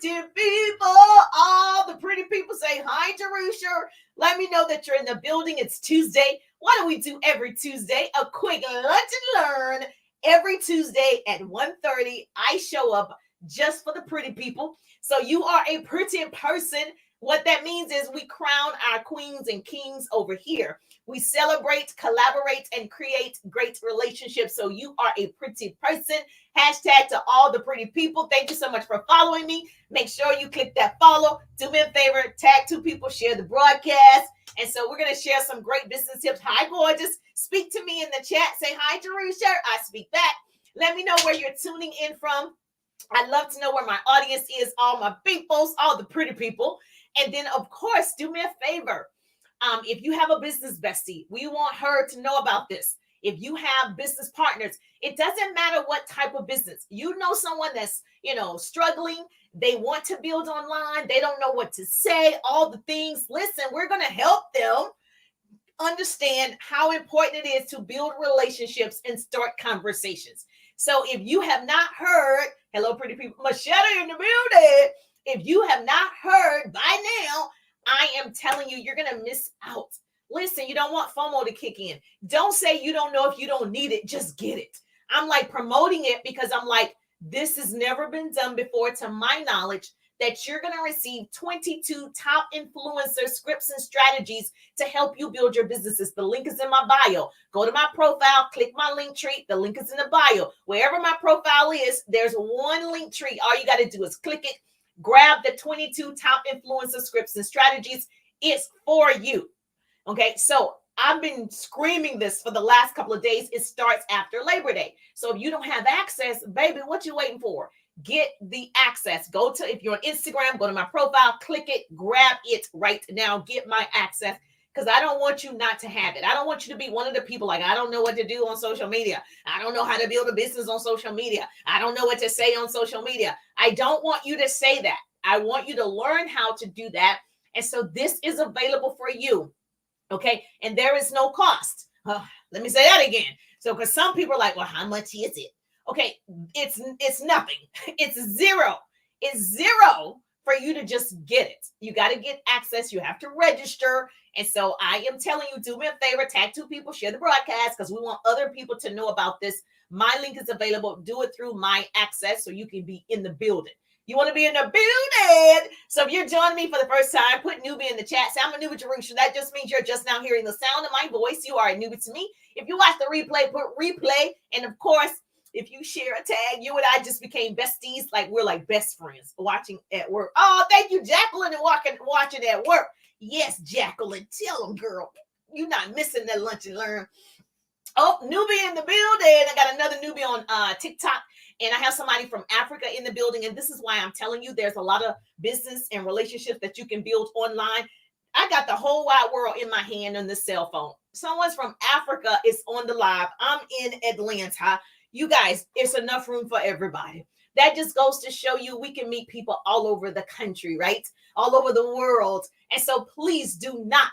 To people, all the pretty people say hi, Jerusha. Let me know that you're in the building. It's Tuesday. What do we do every Tuesday? A quick lunch and learn. Every Tuesday at 1:30, I show up just for the pretty people. So you are a pretty person. What that means is we crown our queens and kings over here. We celebrate, collaborate, and create great relationships. So you are a pretty person. Hashtag to all the pretty people. Thank you so much for following me. Make sure you click that follow. Do me a favor, tag two people, share the broadcast. And so we're going to share some great business tips. Hi, gorgeous. Speak to me in the chat. Say hi, Jerusha. I speak back. Let me know where you're tuning in from. I'd love to know where my audience is, all my peoples, all the pretty people. And then, of course, do me a favor. If you have a business bestie, we want her to know about this. If you have business partners, it doesn't matter what type of business. You know someone that's, struggling. They want to build online. They don't know what to say, all the things. Listen, we're going to help them understand how important it is to build relationships and start conversations. So if you have not heard, hello, pretty people, Machete in the building. If you have not heard by now, I am telling you, you're going to miss out. Listen, you don't want FOMO to kick in. Don't say you don't know if you don't need it. Just get it. I'm like promoting it because I'm like, this has never been done before to my knowledge, that you're going to receive 22 top influencer scripts and strategies to help you build your businesses. The link is in my bio. Go to my profile, click my link tree. The link is in the bio. Wherever my profile is, there's one link tree. All you got to do is click it, grab the 22 top influencer scripts and strategies. It's for you. Okay, so I've been screaming this for the last couple of days. It starts after Labor Day. So if you don't have access, baby, what you waiting for? Get the access. Go to, if you're on Instagram, go to my profile, click it, grab it right now, get my access, because I don't want you not to have it. I don't want you to be one of the people like, I don't know what to do on social media. I don't know how to build a business on social media. I don't know what to say on social media. I don't want you to say that. I want you to learn how to do that. And so this is available for you. Okay. And there is no cost. Let me say that again. So, because some people are like, well, how much is it? Okay. It's nothing. It's zero. It's zero for you to just get it. You got to get access. You have to register. And so I am telling you, do me a favor, tag two people, share the broadcast, because we want other people to know about this. My link is available. Do it through my access so you can be in the building. You want to be in the building. So if you're joining me for the first time, put newbie in the chat. Say I'm a newbie to Jerusha. That just means you're just now hearing the sound of my voice. You are a newbie to me. If you watch the replay, put replay. And of course, if you share a tag, you and I just became besties. Like we're like best friends watching at work. Oh, thank you, Jacqueline, and watching at work. Yes, Jacqueline. Tell them, girl. You're not missing that lunch and learn. Oh, newbie in the building. I got another newbie on TikTok. And I have somebody from Africa in the building. And this is why I'm telling you, there's a lot of business and relationships that you can build online. I got the whole wide world in my hand on this cell phone. Someone's from Africa is on the live. I'm in Atlanta. You guys, it's enough room for everybody. That just goes to show you we can meet people all over the country, right? All over the world. And so please do not,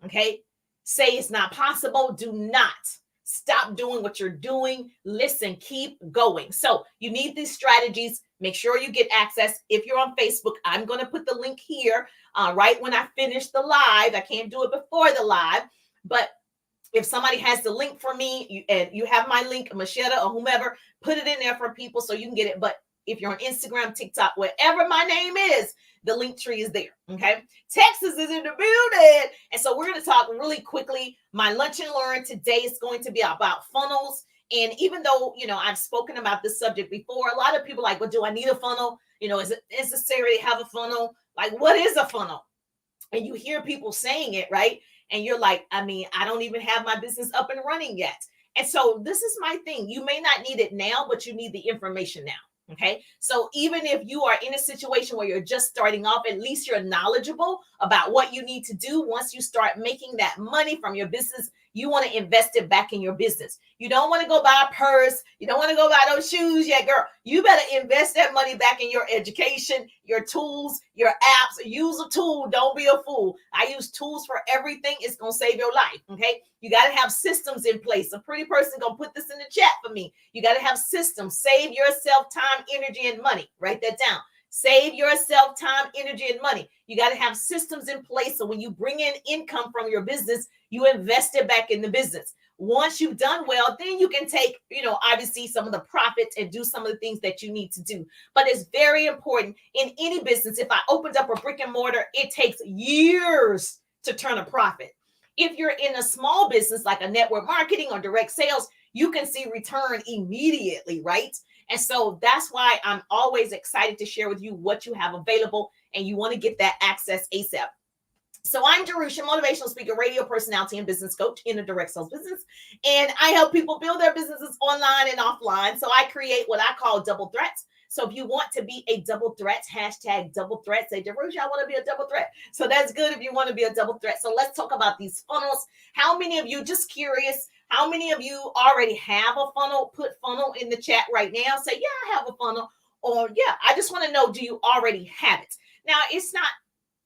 okay, say it's not possible. Do not stop doing what you're doing. Listen, keep going. So you need these strategies. Make sure you get access. If you're on Facebook, I'm going to put the link here right when I finish the live. I can't do it before the live, but if somebody has the link for me and you have my link, Machete or whomever, put it in there for people so you can get it. But if you're on Instagram, TikTok, wherever my name is, the link tree is there. Okay. Texas is in the building. And so we're going to talk really quickly. My lunch and learn today is going to be about funnels. And even though, I've spoken about this subject before, a lot of people are like, well, do I need a funnel? Is it necessary to have a funnel? Like, what is a funnel? And you hear people saying it, right? And you're like, I don't even have my business up and running yet. And so this is my thing. You may not need it now, but you need the information now. Okay. So even if you are in a situation where you're just starting off, at least you're knowledgeable about what you need to do. Once you start making that money from your business, you want to invest it back in your business. You don't want to go buy a purse. You don't want to go buy those shoes yet, girl. You better invest that money back in your education, your tools, your apps. Use a tool. Don't be a fool. I use tools for everything. It's going to save your life. Okay. You got to have systems in place. A pretty person going to put this in the chat for me. You got to have systems. Save yourself time, energy, and money. Write that down. Save yourself time, energy, and money. You got to have systems in place. So when you bring in income from your business, you invest it back in the business. Once you've done well, then you can take, obviously some of the profits and do some of the things that you need to do. But it's very important in any business. If I opened up a brick and mortar, it takes years to turn a profit. If you're in a small business like a network marketing or direct sales, you can see return immediately, right? And so that's why I'm always excited to share with you what you have available, and you want to get that access ASAP. So I'm Jerusha, motivational speaker, radio personality, and business coach in the direct sales business. And I help people build their businesses online and offline. So I create what I call double threats. So if you want to be a double threat, hashtag double threat, say, Jerusha, I want to be a double threat. So that's good if you want to be a double threat. So let's talk about these funnels. How many of you, just curious, how many of you already have a funnel? Put funnel in the chat right now. Say, yeah, I have a funnel. Or yeah, I just want to know, do you already have it? Now, it's not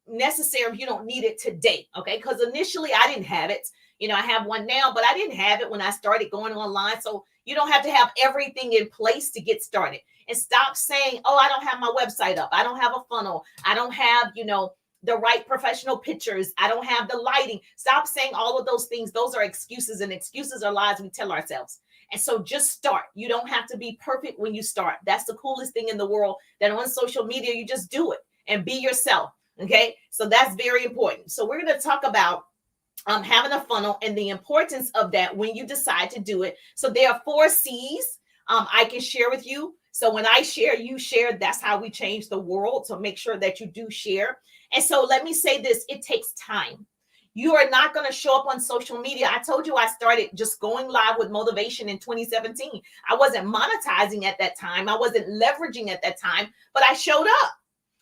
necessary if you don't need it today, okay? Because initially I didn't have it. I have one now, but I didn't have it when I started going online. So you don't have to have everything in place to get started. And stop saying, oh, I don't have my website up. I don't have a funnel. I don't have, the right professional pictures. I don't have the lighting. Stop saying all of those things. Those are excuses, and excuses are lies we tell ourselves. And so just start. You don't have to be perfect when you start. That's the coolest thing in the world, that on social media, you just do it and be yourself. Okay, so that's very important. So we're going to talk about having a funnel and the importance of that when you decide to do it. So there are 4 C's I can share with you. So when I share, you share. That's how we change the world. So make sure that you do share. And so let me say this, it takes time. You are not going to show up on social media. I told you I started just going live with motivation in 2017. I wasn't monetizing at that time. I wasn't leveraging at that time, but I showed up.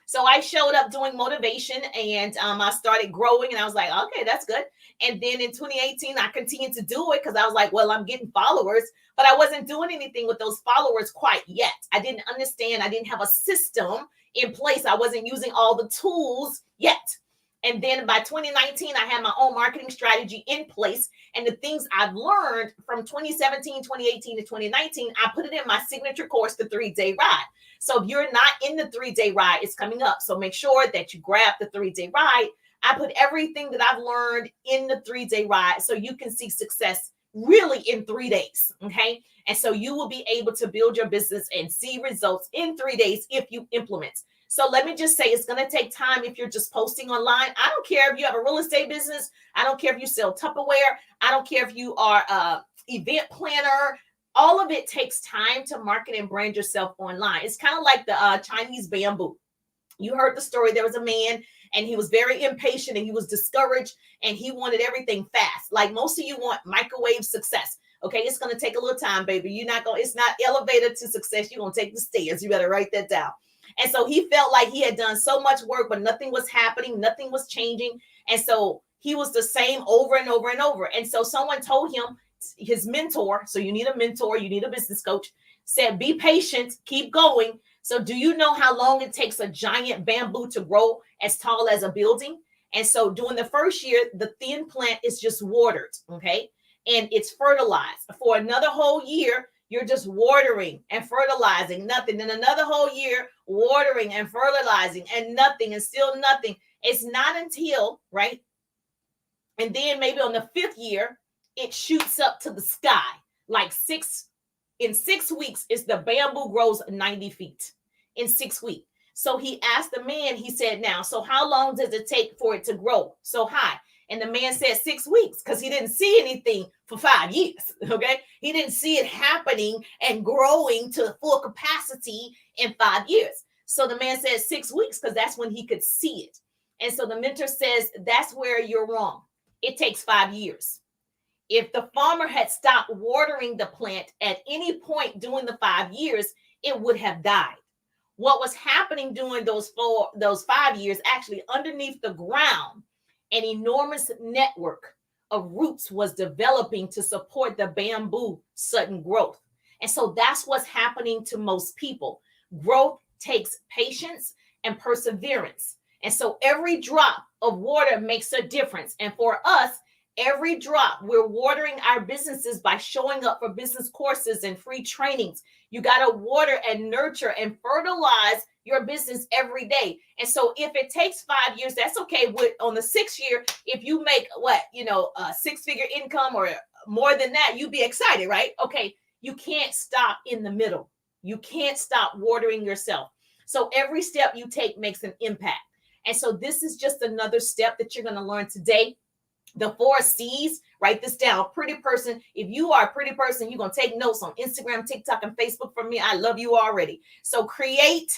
So I showed up doing motivation, and I started growing, and I was like, okay, that's good. And then in 2018, I continued to do it because I was like, well, I'm getting followers, but I wasn't doing anything with those followers quite yet. I didn't understand. I didn't have a system in place. I wasn't using all the tools yet. And then by 2019, I had my own marketing strategy in place. And the things I've learned from 2017, 2018 to 2019, I put it in my signature course, the 3-Day Ride. So if you're not in the 3-Day Ride, it's coming up. So make sure that you grab the 3-Day Ride. I put everything that I've learned in the 3-Day Ride so you can see success really in 3 days. Okay. And so you will be able to build your business and see results in 3 days if you implement. So let me just say, it's going to take time if you're just posting online. I don't care if you have a real estate business. I don't care if you sell Tupperware. I don't care if you are an event planner. All of it takes time to market and brand yourself online. It's kind of like the Chinese bamboo. You heard the story. There was a man, and he was very impatient, and he was discouraged, and he wanted everything fast. Like most of you want microwave success. Okay, it's going to take a little time, baby. It's not elevator to success. You're going to take the stairs. You better write that down. And so he felt like he had done so much work, but nothing was happening. Nothing was changing. And so he was the same over and over and over. And so someone told him, his mentor, so you need a mentor, you need a business coach, said, be patient, keep going. So do you know how long it takes a giant bamboo to grow as tall as a building? And so during the first year, the thin plant is just watered, okay? And it's fertilized. For another whole year, you're just watering and fertilizing, nothing. Then another whole year, watering and fertilizing and nothing, and still nothing. It's not until, right? And then maybe on the 5th year, it shoots up to the sky. Like in 6 weeks, the bamboo grows 90 feet in 6 weeks. So he asked the man, he said, now, so how long does it take for it to grow so high? And the man said 6 weeks, because he didn't see anything for 5 years. Okay. He didn't see it happening and growing to full capacity in 5 years. So the man said 6 weeks, because that's when he could see it. And so the mentor says, that's where you're wrong. It takes 5 years. If the farmer had stopped watering the plant at any point during the 5 years, it would have died. What was happening during those 5 years, actually underneath the ground, an enormous network of roots was developing to support the bamboo sudden growth. And so that's what's happening to most people. Growth takes patience and perseverance. And so every drop of water makes a difference. And for us, every drop, we're watering our businesses by showing up for business courses and free trainings. You got to water and nurture and fertilize your business every day. And so if it takes 5 years, that's okay. With on the 6th year, if you make a 6-figure income or more than that, you'd be excited, right? Okay, you can't stop in the middle. You can't stop watering yourself. So every step you take makes an impact. And so this is just another step that you're going to learn today. The 4 C's, write this down. Pretty person. If you are a pretty person, you're going to take notes on Instagram, TikTok, and Facebook from me. I love you already. So create,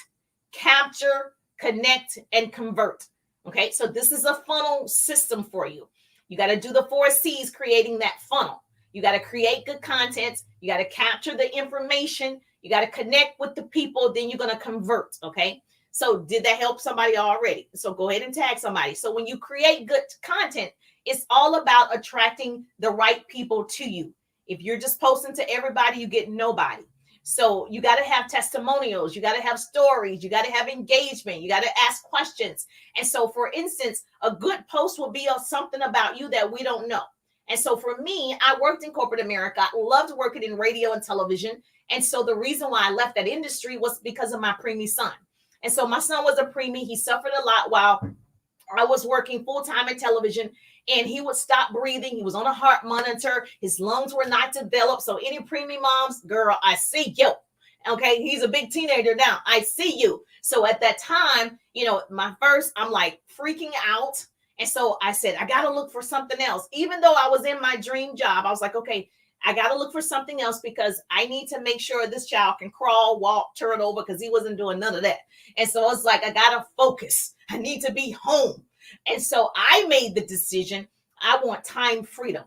capture, connect, and convert. Okay, so this is a funnel system for you. You got to do the 4 C's, creating that funnel. You got to create good content. You got to capture the information. You got to connect with the people. Then you're going to convert. Okay. So did that help somebody already? So go ahead and tag somebody. So when you create good content, it's all about attracting the right people to you. If you're just posting to everybody, you get nobody. So you got to have testimonials. You got to have stories. You got to have engagement. You got to ask questions. And so, for instance, a good post will be something about you that we don't know. And so for me, I worked in corporate America. I loved working in radio and television. And so the reason why I left that industry was because of my preemie son. And so my son was a preemie. He suffered a lot while I was working full-time in television, and he would stop breathing. He was on a heart monitor. His lungs were not developed. So any preemie moms, girl, I see you. Okay, he's a big teenager now. I see you. So at that time, I'm like freaking out. And so I said, I got to look for something else. Even though I was in my dream job, I was like, okay, I got to look for something else because I need to make sure this child can crawl, walk, turn over, because he wasn't doing none of that. And so it's like, I got to focus. I need to be home. And so I made the decision. I want time freedom.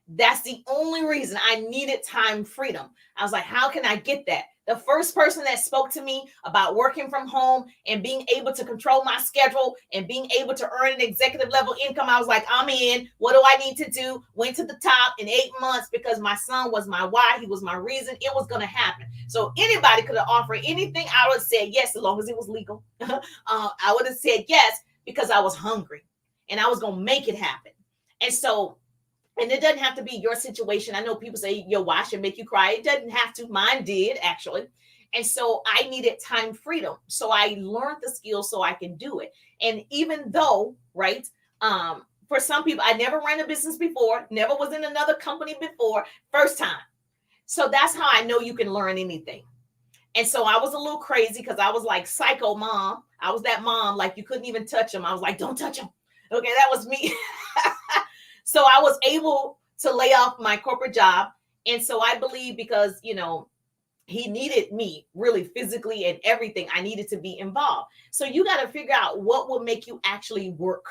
That's the only reason I needed time freedom. I was like, how can I get that? The first person that spoke to me about working from home and being able to control my schedule and being able to earn an executive level income, I was like, I'm in. What do I need to do? Went to the top in 8 months because my son was my why. He was my reason. It was going to happen. So anybody could have offered anything. I would have said yes, as long as it was legal. I would have said yes because I was hungry and I was going to make it happen. And it doesn't have to be your situation. I know people say your why should make you cry. It doesn't have to. Mine did, actually. And so I needed time freedom. So I learned the skills so I can do it. And even though, right, for some people, I never ran a business before, never was in another company before, first time. So that's how I know you can learn anything. And so I was a little crazy because I was like psycho mom. I was that mom, like you couldn't even touch him. I was like, don't touch him. Okay, that was me. So I was able to lay off my corporate job. And so I believe because, he needed me really physically and everything, I needed to be involved. So you got to figure out what will make you actually work.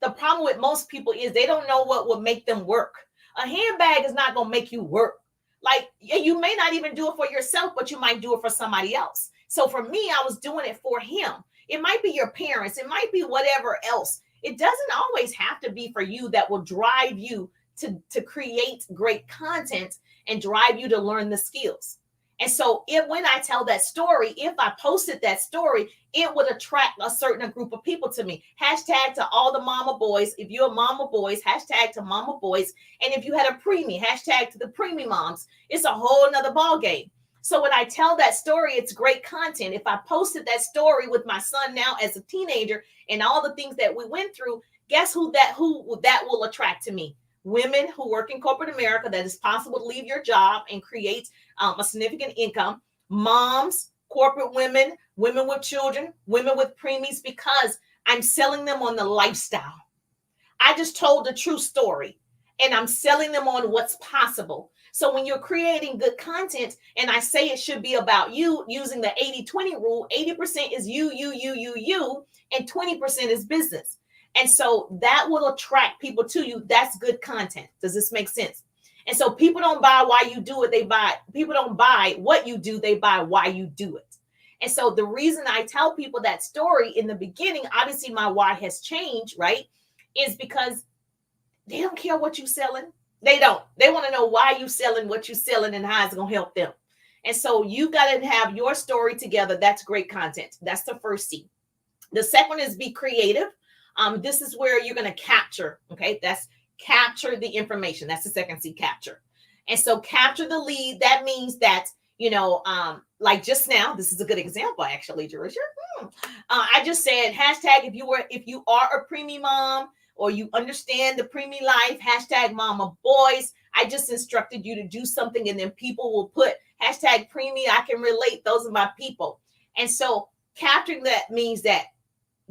The problem with most people is they don't know what will make them work. A handbag is not going to make you work. Like you may not even do it for yourself, but you might do it for somebody else. So for me, I was doing it for him. It might be your parents. It might be whatever else. It doesn't always have to be for you that will drive you to create great content and drive you to learn the skills. And so when I tell that story, if I posted that story, it would attract a certain group of people to me. Hashtag to all the mama boys. If you're a mama boys, hashtag to mama boys. And if you had a preemie, hashtag to the preemie moms. It's a whole nother ball game. So when I tell that story, it's great content. If I posted that story with my son now as a teenager and all the things that we went through, guess who that will attract to me? Women who work in corporate America, that it's possible to leave your job and create a significant income. Moms, corporate women, women with children, women with preemies, because I'm selling them on the lifestyle. I just told the true story and I'm selling them on what's possible. So when you're creating good content, and I say it should be about you using the 80-20 rule, 80% is you, and 20% is business. And so that will attract people to you. That's good content. Does this make sense? And so people don't buy why you do it. People don't buy what you do. They buy why you do it. And so the reason I tell people that story in the beginning, obviously my why has changed, right? Is because they don't care what you're selling. They don't. They want to know why you selling what you're selling and how it's going to help them. And so you got to have your story together. That's great content. That's the first C. The second one is be creative. This is where you're going to capture. Okay. That's capture the information. That's the second C, capture. And so capture the lead. That means that Like just now, this is a good example, actually, Jerusha. I just said hashtag if you are a preemie mom or you understand the preemie life, hashtag mama boys. I just instructed you to do something, and then people will put hashtag preemie. I can relate. Those are my people. And so capturing that means that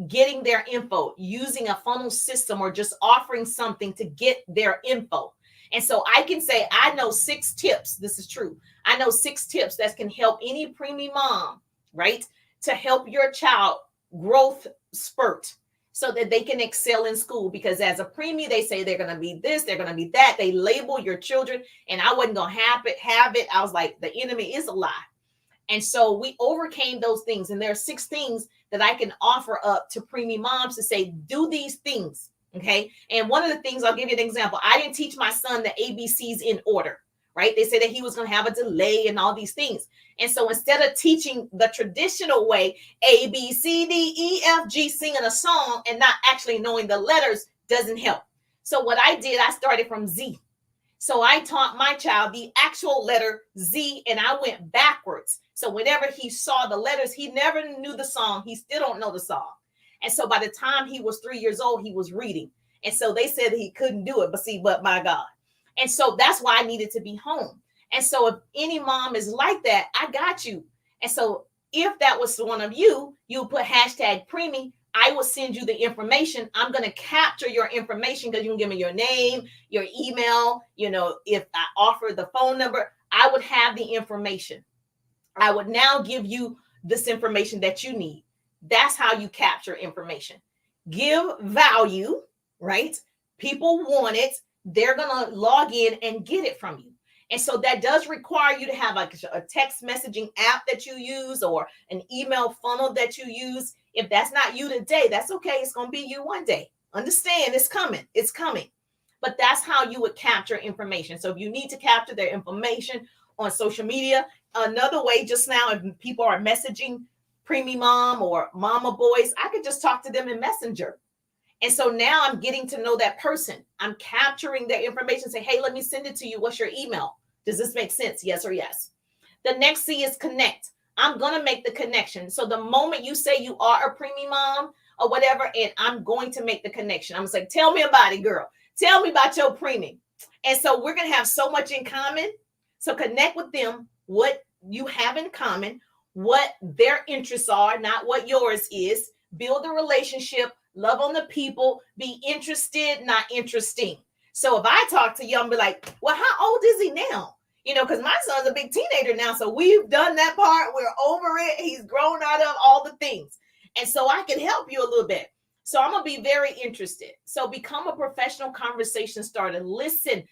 getting their info, using a funnel system, or just offering something to get their info. And so I can say, I know 6 tips. This is true. I know 6 tips that can help any preemie mom, right? To help your child growth spurt so that they can excel in school. Because as a preemie, they say they're going to be this, they're going to be that. They label your children, and I wasn't going to have it. I was like, the enemy is a lie. And so we overcame those things. And there are 6 things that I can offer up to preemie moms to say, do these things. Okay. And one of the things, I'll give you an example. I didn't teach my son the ABCs in order, right? They said that he was going to have a delay and all these things. And so instead of teaching the traditional way, A, B, C, D, E, F, G, singing a song and not actually knowing the letters doesn't help. So what I did, I started from Z. So I taught my child the actual letter Z, and I went backwards. So whenever he saw the letters, he never knew the song. He still don't know the song. And so by the time he was 3 years old, he was reading. And so they said he couldn't do it, but my God. And so that's why I needed to be home. And so if any mom is like that, I got you. And so if that was one of you, you put hashtag preemie. I will send you the information. I'm going to capture your information because you can give me your name, your email. If I offer the phone number, I would have the information. I would now give you this information that you need. That's how you capture information. Give value, right? People want it. They're going to log in and get it from you. And so that does require you to have like a text messaging app that you use or an email funnel that you use. If that's not you today, that's okay. It's going to be you one day. Understand, it's coming. It's coming. But that's how you would capture information. So if you need to capture their information on social media, another way just now, if people are messaging preemie mom or mama boys, I could just talk to them in Messenger. And so now I'm getting to know that person. I'm capturing their information. Say, hey, let me send it to you. What's your email? Does this make sense? Yes or yes? The next C is connect. I'm going to make the connection. So the moment you say you are a preemie mom or whatever, and I'm going to make the connection. I'm going to say, tell me about it, girl. Tell me about your preemie. And so we're going to have so much in common. So connect with them, what you have in common, what their interests are, not what yours is. Build a relationship, love on the people, be interested, not interesting. So if I talk to you, I'm be like, well, how old is he now? Because my son's a big teenager now. So we've done that part. We're over it. He's grown out of all the things. And so I can help you a little bit. So I'm going to be very interested. So become a professional conversation starter. Listen.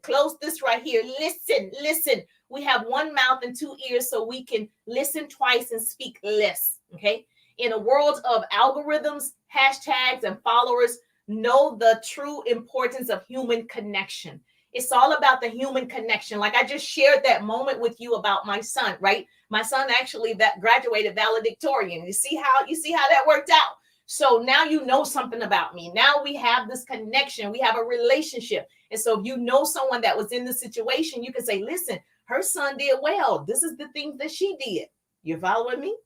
Close this right here. Listen. We have one mouth and 2 ears, so we can listen twice and speak less. Okay. In a world of algorithms, hashtags, and followers, know the true importance of human connection. It's all about the human connection. Like I just shared that moment with you about my son, right? My son actually that graduated valedictorian. You see how that worked out. So now you know something about me. Now we have this connection. We have a relationship. And so if you know someone that was in the situation, you can say, listen, her son did well. This is the things that she did. You're following me?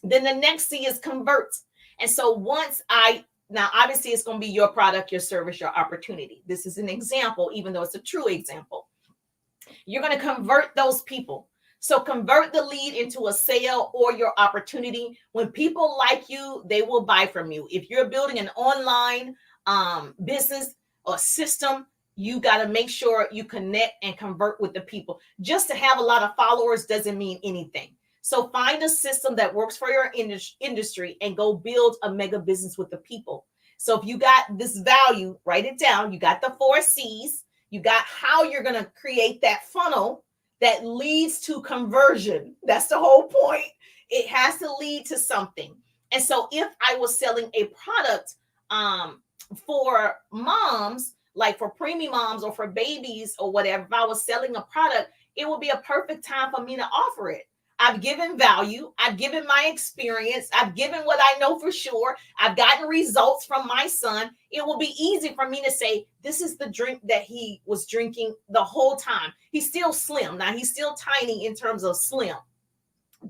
Then the next C is convert. And so now obviously it's going to be your product, your service, your opportunity. This is an example, even though it's a true example. You're going to convert those people. So convert the lead into a sale or your opportunity. When people like you, they will buy from you. If you're building an online business or system, you got to make sure you connect and convert with the people. Just to have a lot of followers doesn't mean anything. So find a system that works for your industry and go build a mega business with the people. So if you got this value, write it down. You got the 4 C's. You got how you're going to create that funnel that leads to conversion. That's the whole point. It has to lead to something. And so if I was selling a product for moms, like for preemie moms or for babies or whatever, if I was selling a product, it would be a perfect time for me to offer it. I've given value. I've given my experience. I've given what I know for sure. I've gotten results from my son. It will be easy for me to say, this is the drink that he was drinking the whole time. He's still slim. Now, he's still tiny in terms of slim.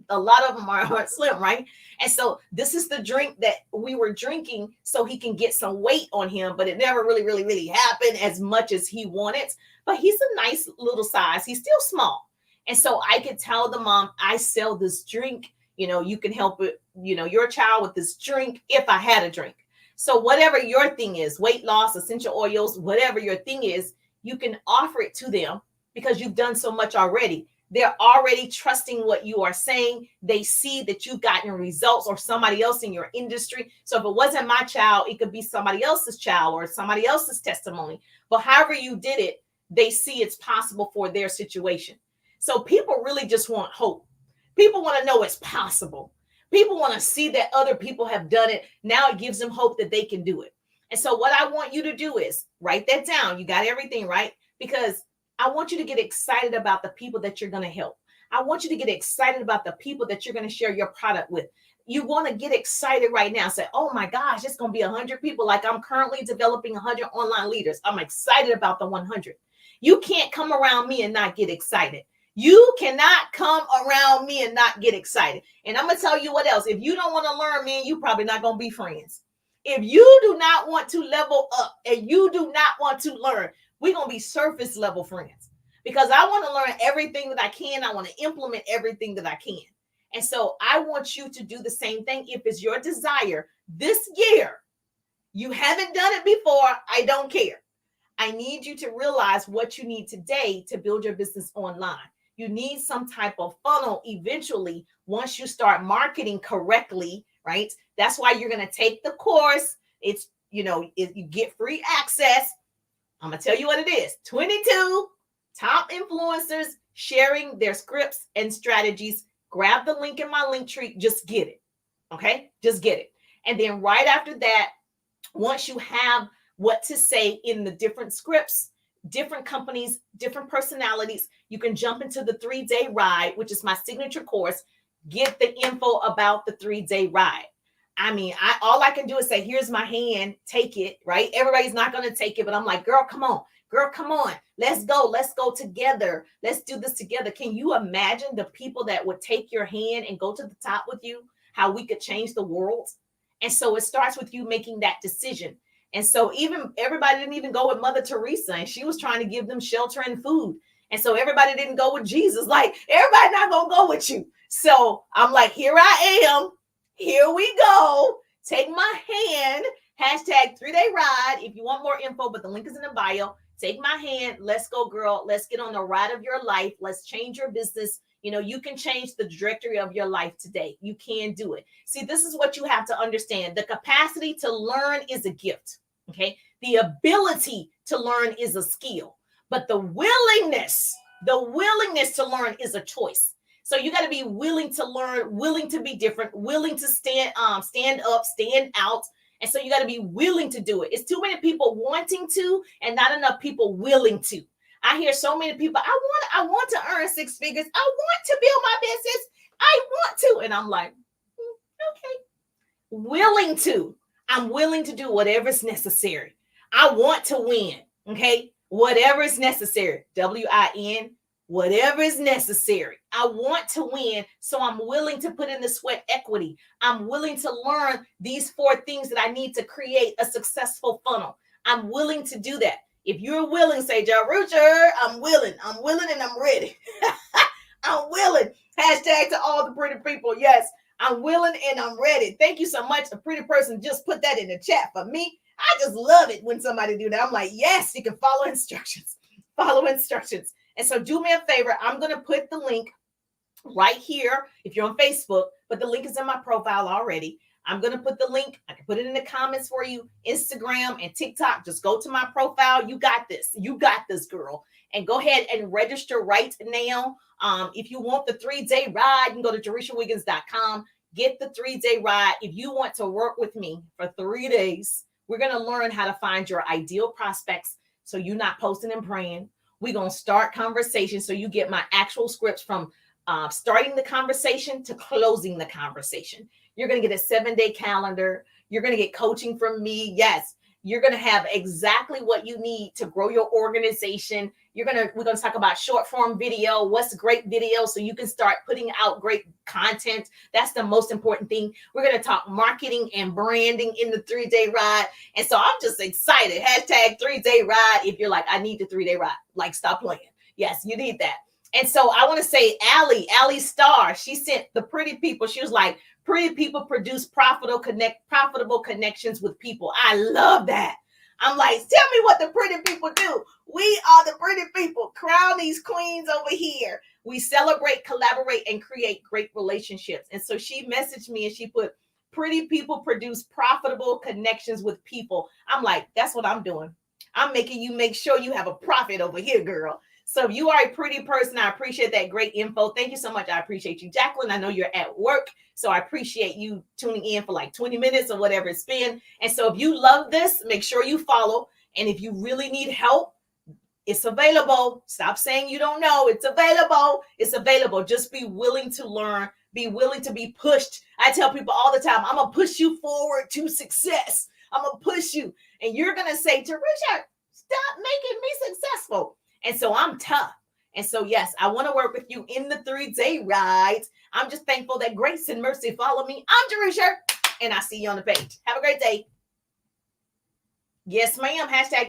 A lot of them are slim, right? And so this is the drink that we were drinking so he can get some weight on him, but it never really happened as much as he wanted. But he's a nice little size. He's still small. And so I could tell the mom, I sell this drink. You can help it, your child with this drink if I had a drink. So whatever your thing is, weight loss, essential oils, whatever your thing is, you can offer it to them because you've done so much already. They're already trusting what you are saying. They see that you've gotten results or somebody else in your industry. So if it wasn't my child, it could be somebody else's child or somebody else's testimony. But however you did it, they see it's possible for their situation. So people really just want hope. People want to know it's possible. People want to see that other people have done it. Now it gives them hope that they can do it. And so what I want you to do is write that down. You got everything, right? Because I want you to get excited about the people that you're going to help. I want you to get excited about the people that you're going to share your product with. You want to get excited right now. Say, oh my gosh, it's going to be 100 people. Like I'm currently developing 100 online leaders. I'm excited about the 100. You can't come around me and not get excited. You cannot come around me and not get excited. And I'm going to tell you what else. If you don't want to learn, man, you probably not going to be friends. If you do not want to level up and you do not want to learn, we're going to be surface level friends because I want to learn everything that I can. I want to implement everything that I can. And so I want you to do the same thing. If it's your desire this year, you haven't done it before, I don't care. I need you to realize what you need today to build your business online. You need some type of funnel eventually once you start marketing correctly, right? That's why you're going to take the course. It's, you get free access. I'm going to tell you what it is. 22 top influencers sharing their scripts and strategies. Grab the link in my link tree. Just get it. Okay? Just get it. And then right after that, once you have what to say in the different scripts, different companies, different personalities, you can jump into the 3-day ride, which is my signature course. Get the info about the 3-day ride. I mean, all I can do is say, here's my hand, take it, right? Everybody's not going to take it, but I'm like, girl, come on. Girl, come on. Let's go together. Let's do this together. Can you imagine the people that would take your hand and go to the top with you? How we could change the world? And so it starts with you making that decision. And so everybody didn't even go with Mother Teresa, and she was trying to give them shelter and food. And so everybody didn't go with Jesus. Like, everybody not going to go with you. So I'm like, here I am. Here we go. Take my hand. Hashtag 3-day ride. If you want more info, but the link is in the bio. Take my hand. Let's go, girl. Let's get on the ride of your life. Let's change your business. You can change the trajectory of your life today. You can do it. See, this is what you have to understand. The capacity to learn is a gift. Okay. The ability to learn is a skill, but the willingness to learn is a choice. So you got to be willing to learn, willing to be different, willing to stand up, stand out. And so you got to be willing to do it. It's too many people wanting to and not enough people willing to. I hear so many people, I want to earn 6 figures. I want to build my business. I want to. And I'm like, okay. Willing to. I'm willing to do whatever's necessary. I want to win. Okay. Whatever is necessary. WIN. Whatever is necessary. I want to win, so I'm willing to put in the sweat equity. I'm willing to learn these 4 things that I need to create a successful funnel. I'm willing to do that. If you're willing, say, Jarucha, I'm willing and I'm ready. I'm willing. Hashtag to all the pretty people. Yes, I'm willing and I'm ready. Thank you so much. A pretty person just put that in the chat for me. I just love it when somebody do that. I'm like, yes, you can follow instructions. Follow instructions. And so do me a favor. I'm going to put the link right here if you're on Facebook, but the link is in my profile already. I'm going to put the link. I can put it in the comments for you. Instagram and TikTok. Just go to my profile. You got this. You got this, girl. And go ahead and register right now. If you want the 3-day ride, you can go to JarishaWiggins.com. Get the 3-day ride. If you want to work with me for 3 days, we're going to learn how to find your ideal prospects so you're not posting and praying. We're going to start conversations so you get my actual scripts from starting the conversation to closing the conversation. You're going to get a 7-day calendar. You're going to get coaching from me. Yes, you're going to have exactly what you need to grow your organization. We're going to talk about short form video. What's great video so you can start putting out great content. That's the most important thing. We're going to talk marketing and branding in the 3-day ride. And so I'm just excited. Hashtag 3-day ride. If you're like, I need the 3-day ride, like stop playing. Yes, you need that. And so I want to say Allie Starr, she sent the pretty people. She was like, pretty people produce profitable connections with people. I love that. I'm like, tell me what the pretty people do. We are the pretty people. Crown these queens over here. We celebrate, collaborate, and create great relationships. And so she messaged me and she put, pretty people produce profitable connections with people. I'm like, that's what I'm doing. I'm making you make sure you have a profit over here, girl. So if you are a pretty person, I appreciate that great info. Thank you so much. I appreciate you, Jacqueline. I know you're at work, so I appreciate you tuning in for like 20 minutes or whatever it's been. And so if you love this, make sure you follow. And if you really need help, it's available. Stop saying you don't know. It's available. It's available. Just be willing to learn. Be willing to be pushed. I tell people all the time, I'm going to push you forward to success. I'm going to push you. And you're going to say, Tarisha, stop making me successful. And so I'm tough. And so, yes, I want to work with you in the 3-day rides. I'm just thankful that grace and mercy follow me. I'm Tarisha, and I see you on the page. Have a great day. Yes, ma'am. Hashtag